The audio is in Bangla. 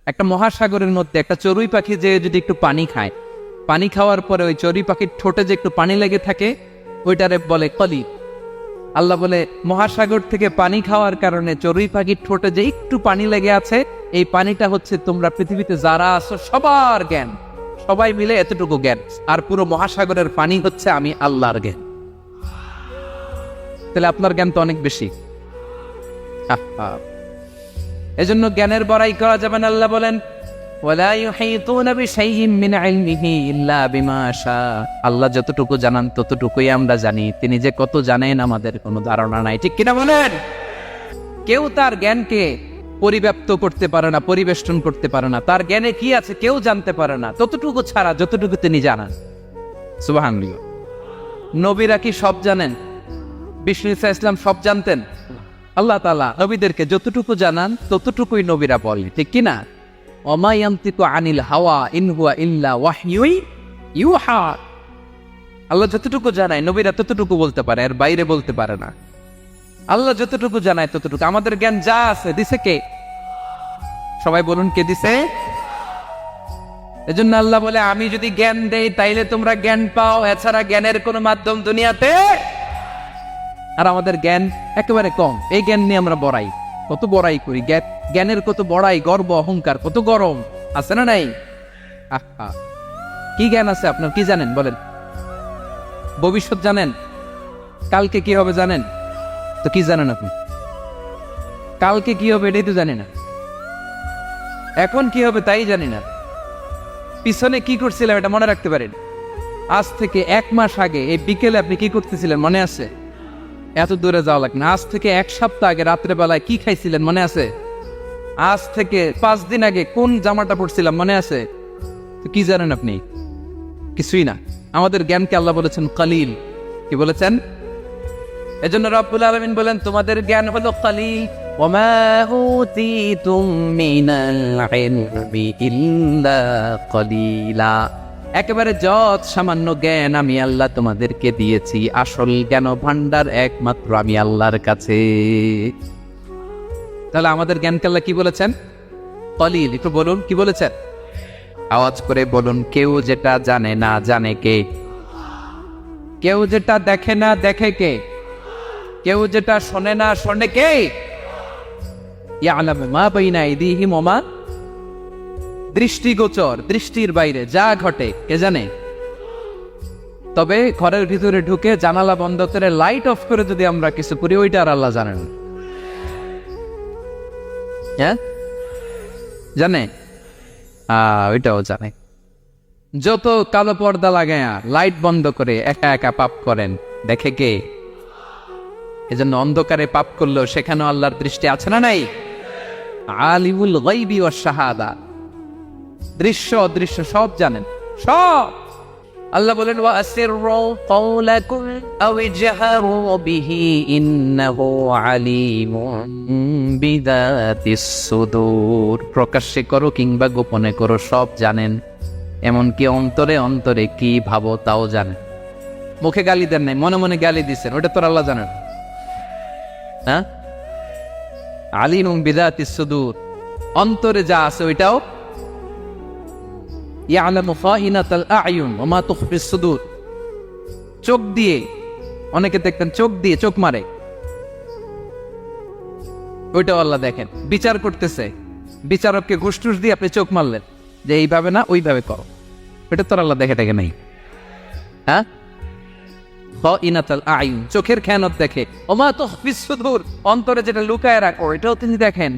একটা মহাসাগরের মধ্যে একটা চড়ুই পাখি যে যদি একটু পানি খায়, পানি খাওয়ার পরে ওই চড়ুই পাখির ঠোঁটে যে একটু পানি লেগে থাকে ওইটারে বলে কলি। আল্লাহ বলে মহাসাগর থেকে পানি খাওয়ার কারণে চড়ুই পাখির ঠোঁটে যে একটু পানি লেগে আছে, এই পানিটা হচ্ছে তোমরা পৃথিবীতে যারা আছো সবার জ্ঞান, সবাই মিলে এতটুকু জ্ঞান, আর পুরো মহাসাগরের পানি হচ্ছে আমি আল্লাহর জ্ঞান। তাহলে আপনার জ্ঞান তো অনেক বেশি। এজন্য জ্ঞানের বড়াই করা যাবে না। আল্লাহ বলেন ওয়ালা ইউহিতুনা বিশাইইন মিন ইলমিহি ইল্লা বিমা শাআ। আল্লাহ যতটুকু জানান ততটুকুই আমরা জানি, তিনি যে কত জানেন আমাদের কোনো ধারণা নাই, ঠিক কিনা বলেন? কেউ তার জ্ঞানকে পরিব্যাপ্ত করতে পারে না, পরিবেষ্টন করতে পারে না, তার জ্ঞানে কি আছে কেউ জানতে পারে না ততটুকু ছাড়া যতটুকু তিনি জানান। সুবহানাল্লাহ। নবীরা কি সব জানেন? বিষ্ণু ঈসা ইসলাম সব জানতেন? আল্লাহ তাআলা নবীদেরকে যতটুকু জানান ততটুকুই নবীরা বলে, ঠিক কিনা? ওমা ইয়ানতিকু আনিল হাওয়া ইন হুয়া ইল্লা ওয়াহয়ুন ইউহা। আল্লাহ যতটুকু জানায় নবীরা ততটুকু বলতে পারে, এর বাইরে বলতে পারে না। আল্লাহ যতটুকু জানায় ততটুকু। আমাদের জ্ঞান যা আছে দিছে কে? সবাই বলুন, কে দিছে? এজন্য আল্লাহ বলে আমি যদি জ্ঞান দেই তাইলে তোমরা জ্ঞান পাও, এছাড়া জ্ঞানের কোনো মাধ্যম দুনিয়াতে। আর আমাদের জ্ঞান একেবারে কম, এই জ্ঞান নিয়ে আমরা বড়াই, কত বড়াই করি, জ্ঞানের কত বড়াই, গর্ব অহংকার, কত গরম আছে না নাই? কি জ্ঞান আছে আপনার? কি জানেন বলেন? ভবিষ্যৎ জানেন? কালকে কি হবে জানেন? তো কি জানেন আপনি? কালকে কি হবে এটাই তো জানি না, এখন কি হবে তাই জানি না, পিছনে কি করছিলাম এটা মনে রাখতে পারেন? আজ থেকে 1 মাস আগে এই বিকেলে আপনি কি করতেছিলেন মনে আছে? এত দূরে যাওয়া লাগে না। আজ থেকে 1 সপ্তাহ আগে রাত্রে বেলায় কি খাইছিলেন মনে আছে? আজ থেকে 5 দিন আগে কোন জামাটা পরছিলাম মনে আছে? তো কি জানেন আপনি? কিছুই না। আমাদের জ্ঞানকে আল্লাহ বলেছেন কালিল। কি বলেছেন? এজন্য রব্বুল আলামিন বলেন তোমাদের জ্ঞান হলো কালিল। ওমা উতিতুম মিনাল ইলমি ইল্লা কালিলা। একেবারে যত সামান্য জ্ঞান আমি আল্লাহ তোমাদেরকে দিয়েছি, আসল জ্ঞান ভান্ডার একমাত্র আমি আল্লাহর কাছে। তাহলে আমাদের জ্ঞানকে আল্লাহ কি বলেছেন? কলিল। একটু বলুন কি বলেছেন? আওয়াজ করে বলুন। কেউ যেটা জানে না জানে কে? কেউ যেটা দেখে না দেখে কে? কেউ যেটা শোনে না শোনে কে? ইয়ালামু মা বাইনা আইদিহিম ওয়া মা, দৃষ্টিগোচর, দৃষ্টির বাইরে যা ঘটে কে জানে? তবে ঘরের ভিতরে ঢুকে জানালা বন্ধ করে লাইট অফ করে যদি আমরা কিছু করি ওইটা আর আল্লাহ জানেন। হ্যাঁ জানে? ওইটাও জানে। যত কালো পর্দা লাগায়া লাইট বন্ধ করে একা একা পাপ করেন দেখে কে? এজন্য অন্ধকারে পাপ করলেও সেখানেও আল্লাহর দৃষ্টি আছে না নাই? আলিমুল গায়বি ওয়াশ শাহাদা, দৃশ্য অদৃশ্য সব জানেন, সব। আল্লাহ বলেন ওয়া আসিররু কাওলাকুম আও ইজহারু বিহি ইন্নাহু আলিমুন বিযাতিস সুদূর। প্রকাশ্যে করো কিংবা গোপনে করো সব জানেন, এমনকি অন্তরে অন্তরে কি ভাবো তাও জানেন। মুখে গালি দেন নাই, মনে মনে গালি দিচ্ছেন, ওটা তো আল্লাহ জানেন। হ্যাঁ, আলিমুন বিযাতিস সুদূর, অন্তরে যা আছে ওইটাও। ইয়ালামু খাইনাতাল আ'য়ুন ওয়া মা তুখফিস সুদূর। চোখ দিয়ে, অনেকে দেখতেন চোখ দিয়ে চোখ মারে, ওইটাও আল্লাহ দেখেন। বিচার করতেছে, বিচারককে ঘুষ টুস দিয়ে আপনি চোখ মারলেন যে এইভাবে না ওইভাবে করো, ওইটা তো আল্লাহ দেখে টাকে নাই। হ্যাঁ, খাইনাতাল আ'য়ুন, চোখের খেয়ানত দেখে। ওয়া মা তুখফিস সুদূর, অন্তরে যেটা লুকায় রাখো এটাও তিনি দেখেন।